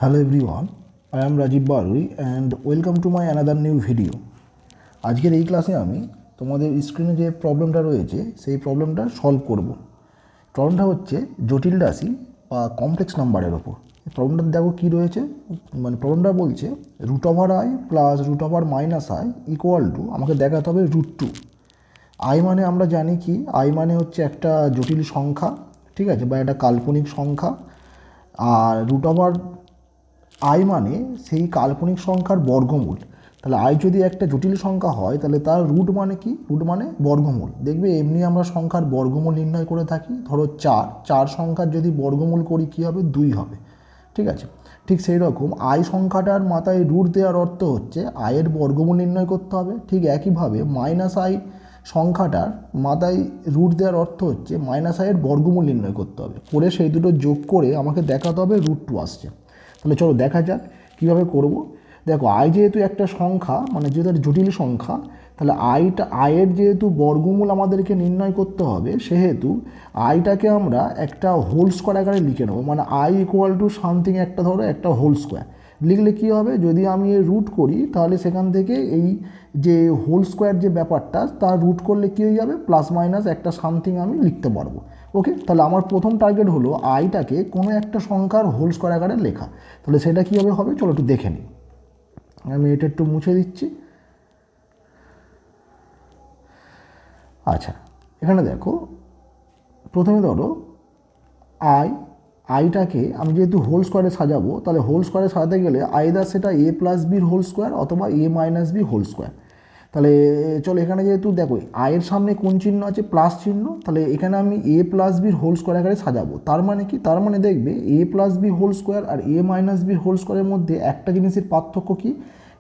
Hello everyone, I am Rajiv Barui and welcome to my another new video. আজকের এই ক্লাসে আমি তোমাদের স্ক্রিনে যে প্রবলেমটা রয়েছে সেই প্রবলেমটা সলভ করব। প্রবলেমটা হচ্ছে জটিল রাশি বা কমপ্লেক্স নাম্বারের ওপর। প্রবলেমটা দেখো কী রয়েছে, প্রবলেমটা বলছে root over I plus root over minus I equal to আমাকে দেখাতে হবে √2। আই মানে আমরা জানি কি, আই মানে হচ্ছে একটা জটিল সংখ্যা, ঠিক আছে, বা একটা কাল্পনিক সংখ্যা। আর রুট ওভার আই মানে সেই কাল্পনিক সংখ্যার বর্গমূল। তাহলে আই যদি একটা জটিল সংখ্যা হয় তাহলে তার রুট মানে কি, রুট মানে বর্গমূল। দেখবে এমনি আমরা সংখ্যার বর্গমূল নির্ণয় করে থাকি। ধরো চার সংখ্যার যদি বর্গমূল করি কী হবে, 2 হবে, ঠিক আছে। ঠিক সেই রকম আই সংখ্যাটার মাথায় রুট দেওয়ার অর্থ হচ্ছে আয়ের বর্গমূল নির্ণয় করতে হবে। ঠিক একইভাবে মাইনাস আই সংখ্যাটার মাথায় রুট দেওয়ার অর্থ হচ্ছে মাইনাস আইয়ের বর্গমূল নির্ণয় করতে হবে। করে সেই দুটো যোগ করে আমাকে দেখাতে হবে √2 আসছে। তাহলে চলো দেখা যাক কীভাবে করব। দেখো আই যেহেতু একটা সংখ্যা, যেহেতু একটা জটিল সংখ্যা, তাহলে আয়ের যেহেতু বর্গমূল আমাদেরকে নির্ণয় করতে হবে, সেহেতু আইটাকে আমরা একটা হোল স্কোয়ার আকারে লিখে নেবো। আই ইকুয়াল টু সামথিং একটা, ধরো একটা হোল স্কোয়ার লিখলে কী হবে, যদি আমি এর রুট করি তাহলে সেখান থেকে এই যে হোল স্কোয়ার যে ব্যাপারটা তার রুট করলে কী হয়ে যাবে, প্লাস মাইনাস একটা সামথিং আমি লিখতে পারবো। ওকে, তাহলে আমার প্রথম টার্গেট হলো আইটাকে কোনো একটা সংখ্যার হোল স্কোয়ার আকারে লেখা। তাহলে সেটা কীভাবে হবে চলো একটু দেখে নিই। আমি এটা একটু মুছে দিচ্ছি। আচ্ছা, এখানে দেখো প্রথমে ধরো আইটাকে আমি যেহেতু হোল স্কোয়ারে সাজাবো, তাহলে হোল স্কোয়ারে সাজাতে গেলে আইদার সেটা এ প্লাস বির হোল স্কোয়ার অথবা এ মাইনাস বি হোল স্কোয়ার। তাহলে চলো এখানে যেহেতু দেখো আয়ের সামনে কোন চিহ্ন আছে, প্লাস চিহ্ন, তাহলে এখানে আমি এ প্লাস বির হোল স্কোয়ার আকারে সাজাবো। তার মানে কি, তার মানে দেখবে এ প্লাস বি হোল স্কোয়ার আর এ মাইনাস বি হোল স্কোয়ারের মধ্যে একটা জিনিসের পার্থক্য কি,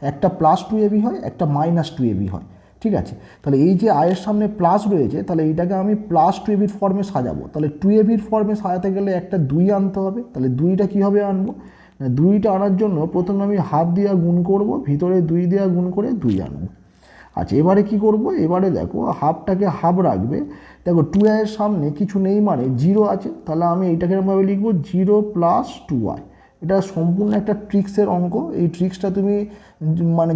একটা +2ab হয়, একটা -2ab হয়, ঠিক আছে। তাহলে এই যে আয়ের সামনে প্লাস রয়েছে, তাহলে এইটাকে আমি +2ab ফর্মে সাজাবো। তাহলে 2ab ফর্মে সাজাতে গেলে একটা 2 আনতে হবে। তাহলে 2টা কীভাবে আনবো, 2টা আনার জন্য প্রথমে আমি হাফ দিয়ে গুণ করব, ভিতরে 2 দিয়ে গুণ করে 2 আনবো। আচ্ছা, এবারে কি করব, এবারে দেখো হাফটাকে হাফ রাখবে। দেখো 2i এর সামনে কিছু নেই মানে 0 আছে, তাহলে আমি এইটাকে এরকমভাবে লিখবো 0 + 2i। এটা সম্পূর্ণ একটা ট্রিক্সের অঙ্ক। এই ট্রিক্সটা তুমি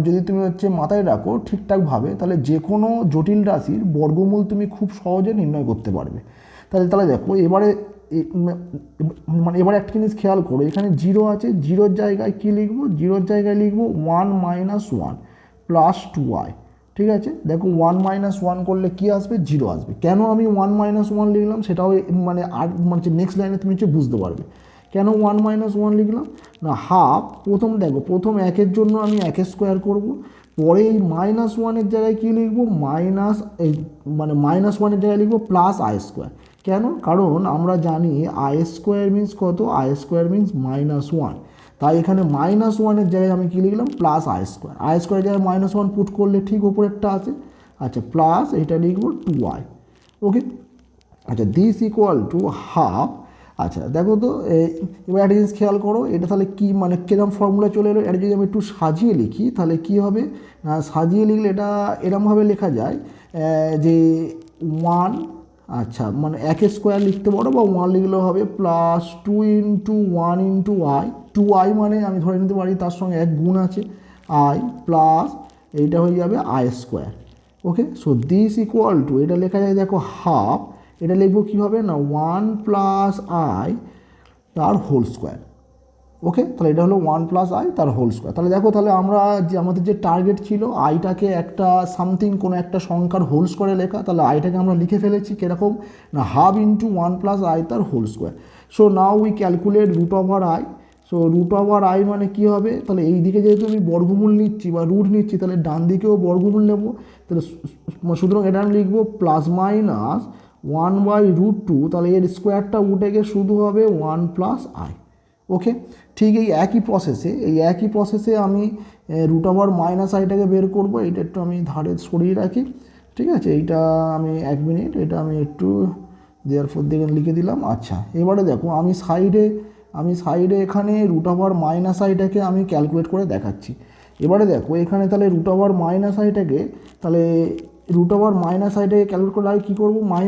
যদি তুমি মাথায় রাখো ঠিকঠাকভাবে, তাহলে যে কোনো জটিল রাশির বর্গমূল তুমি খুব সহজে নির্ণয় করতে পারবে। তাহলে দেখো এবারে এবারে একটা জিনিস খেয়াল করো, এখানে 0 আছে, 0-র জায়গায় কী লিখবো, 0-র জায়গায় লিখবো 1 - 1 + 2i, ঠিক আছে। দেখো 1 - 1 করলে কি আসবে, 0 আসবে। কেন আমি 1 - 1 লিখলাম সেটাও আর নেক্সট লাইনে তুমি বুঝতে পারবে কেন 1 - 1 লিখলাম। না, হাফ প্রথম 1-এর জন্য আমি 1 স্কোয়ার করব, পরে এই -1-এর জায়গায় কী লিখবো, -1-এর জায়গায় লিখবো +i স্কোয়ার। কেন, কারণ আমরা জানি i স্কোয়ার মিন্স কত, i স্কোয়ার মিন্স -1। তাই এখানে -1-এর জায়গায় আমি কী লিখলাম, +i স্কোয়ার। i স্কোয়ারের জায়গায় -1 পুট করলে ঠিক ওপরেরটা আছে। আচ্ছা, প্লাস এটা লিখবো 2i। ওকে, আচ্ছা, দিস ইকুয়াল টু হাফ। আচ্ছা দেখো তো, এবার একটা জিনিস খেয়াল করো, এটা তাহলে কি কিরম ফর্মুলা চলে এলো। এটা যদি আমি একটু সাজিয়ে লিখি তাহলে কি হবে, সাজিয়ে লিখলে এটা এরমভাবে লেখা যায় যে 1, আচ্ছা 1 স্কোয়ার লিখতে পারো বা 1 লিখলেও হবে, +2 × 1 × i। 2i মানে আমি ধরে নিতে পারি তার সঙ্গে 1 গুণ আছে, i প্লাস এইটা হয়ে যাবে i square. Okay, so this equal to, এটা লেখা যায় দেখো হাফ, এটা লিখবো কীভাবে না 1 + i তার হোল স্কোয়ার। ওকে, তাহলে এটা হলো 1 + i তার হোল স্কোয়ার। তাহলে দেখো, তাহলে আমরা যে আমাদের যে টার্গেট ছিল আইটাকে একটা সামথিং কোনো একটা সংখ্যার হোল স্কোয়ারে লেখা, তাহলে আইটাকে আমরা লিখে ফেলেছি কীরকম না, হাফ × 1 + i তার whole square. So now we calculate √i। So √i মানে কী হবে, তাহলে এই দিকে যেহেতু আমি বর্গমূল নিচ্ছি বা রুট নিচ্ছি, তাহলে ডান দিকেও বর্গমূল নেব। তাহলে সুতরাং এটা আমি লিখবো +-1/√2, তাহলে এর স্কোয়ারটা উঠে গিয়ে শুধু হবে 1 + i। ওকে, ঠিক এই একই প্রসেসে আমি √-iটাকে বের করব। এটা একটু আমি ধারে সরিয়ে রাখি, ঠিক আছে। এইটা আমি 1 মিনিট, এটা আমি একটু দেয়ারফর দিকে লিখে দিলাম। আচ্ছা, এবারে দেখো আমি সাইডে এখানে √-iটাকে আমি ক্যালকুলেট করে দেখাচ্ছি। এবারে দেখো এখানে তাহলে √-iটাকে তাহলে √-iটাকে ক্যালকুলেট করে আগে কী করবো, -i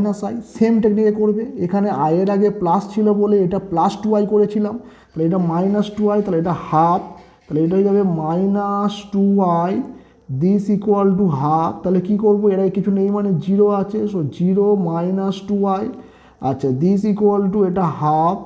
সেম টেকনিকে করবে। এখানে আয়ের আগে প্লাস ছিল বলে এটা +2i করেছিলাম, তাহলে এটা -2i, তাহলে এটা হাফ, তাহলে এটা হয়ে যাবে -2i this equal to half. তাহলে কী করবো, এরা কিছু নেই মানে 0 আছে, সো 0 -2i, আচ্ছা দিস ইকুয়াল টু এটা হাফ,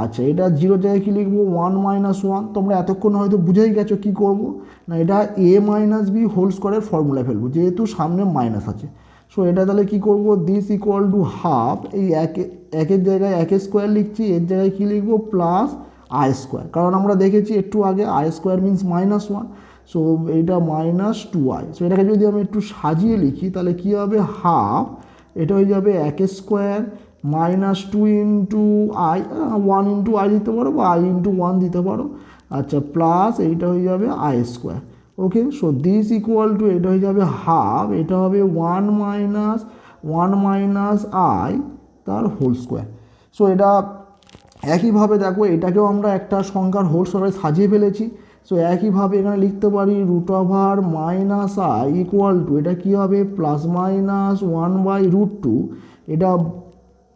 আচ্ছা এটা 0 জায়গায় কী লিখবো 1 - 1। তোমরা এতক্ষণ হয়তো বুঝেই গেছো কী করবো না, এটা a - b হোল স্কোয়ারের ফর্মুলায় ফেলবো যেহেতু সামনে মাইনাস আছে। সো এটা তাহলে কী করবো, দিস ইকুয়াল টু হাফ, এই একের জায়গায় একের স্কোয়ার লিখছি, এর জায়গায় কী লিখবো প্লাস আই স্কোয়ার, কারণ আমরা দেখেছি একটু আগে আই স্কোয়ার মিন্স -1, সো এইটা -2i। সো এটাকে যদি আমি একটু সাজিয়ে লিখি তাহলে কী হবে, হাফ এটা হয়ে যাবে একের square -2 into I, 1 into I দিতে পারো বা আই ইন্টু 1 দিতে পারো, আচ্ছা প্লাস এইটা হয়ে যাবে I square. Okay, so this equal to এটা হয়ে যাবে হাফ, এটা হবে 1 মাইনাস আই তার হোল স্কোয়ার। সো এটা একইভাবে দেখো এটাকেও আমরা একটা সংখ্যার হোল স্কোয়ারে সাজিয়ে ফেলেছি। সো একইভাবে এখানে লিখতে পারি √−i ইকুয়াল টু এটা কী হবে +-1/√2, এটা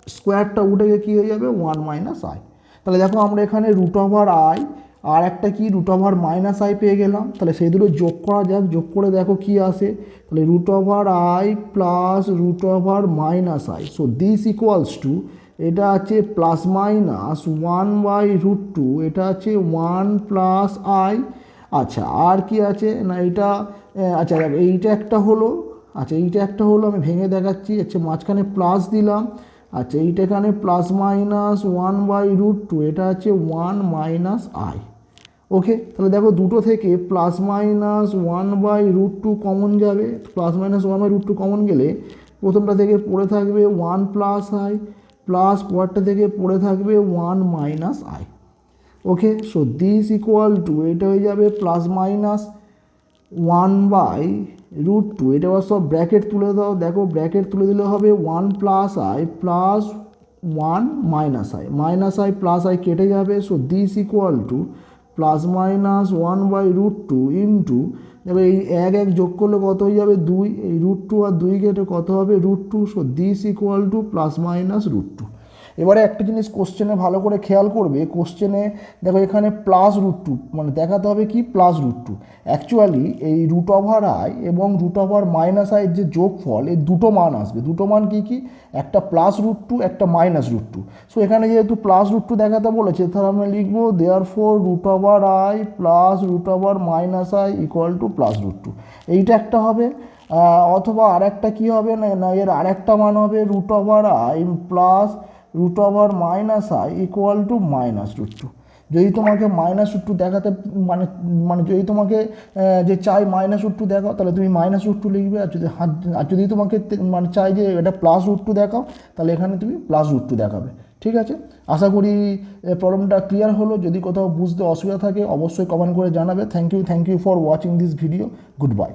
স্কোয়ারটা উঠে গিয়ে কী হয়ে যাবে 1 - i। তাহলে দেখো আমরা এখানে √i আর একটা কি √−i পেয়ে গেলাম, তাহলে সেই দুটো যোগ করা যাক, যোগ করে দেখো কি আসে, তাহলে √i plus √−i, so this equals to এটা আছে +-1/√2, এটা আছে 1 + i, আচ্ছা আর কি আছে না এটা, আচ্ছা এইটা একটা হলো, আচ্ছা এইটা একটা হলো, আমি ভেঙে দেখাচ্ছি, আচ্ছা মাঝখানে প্লাস দিলাম, আচ্ছা এইটা এখানে +-1/√2, এটা আছে 1 - i। ওকে, তাহলে দেখো দুটো থেকে +-1/√2 কমন যাবে, +-1/√2 কমন গেলে প্রথমটা থেকে পড়ে থাকবে 1 + i প্লাস পরেরটা থেকে পড়ে থাকবে 1 - i। Okay, so this equal to এটা হয়ে যাবে +-1/√2, এটা আবার সব ব্র্যাকেট তুলে দাও, দেখো ব্র্যাকেট তুলে দিলে হবে 1 + i plus 1 - i plus i কেটে যাবে, so this equal to +-1/√2 into, দেখো এই এক যোগ করলে কত হয়ে যাবে 2, এই √2 আর 2 কেটে কত হবে √2, সো দিস ইকুয়াল টু +-√2। এবারে একটা জিনিস কোশ্চেনে ভালো করে খেয়াল করবে, কোশ্চেনে দেখো এখানে +√2 মানে দেখাতে হবে কি +√2, অ্যাকচুয়ালি এই √i এবং √-i যে যোগফল এই দুটো মান আসবে, দুটো মান কি কি, একটা +√2 একটা -√2। সো এখানে যেহেতু +√2 দেখাতে বলেছে তাহলে আমরা লিখবো therefore √i plus √-i equal to +√2, এইটা একটা হবে। অথবা আরেকটা কি হবে না এর আরেকটা মান হবে √i plus √-i equal to -√2। যদি তোমাকে -√2 দেখাতে মানে যদি তোমাকে যে চাই -√2 দেখাও তাহলে তুমি -√2 লিখবে, আর যদি তোমাকে মানে চাই যে এটা +√2 দেখাও তাহলে এখানে তুমি +√2 দেখাবে। ঠিক আছে, আশা করি প্রবলেমটা ক্লিয়ার হলো। যদি কোথাও বুঝতে অসুবিধা থাকে অবশ্যই কমেন্ট করে জানাবে। Thank you for watching this video. Good by.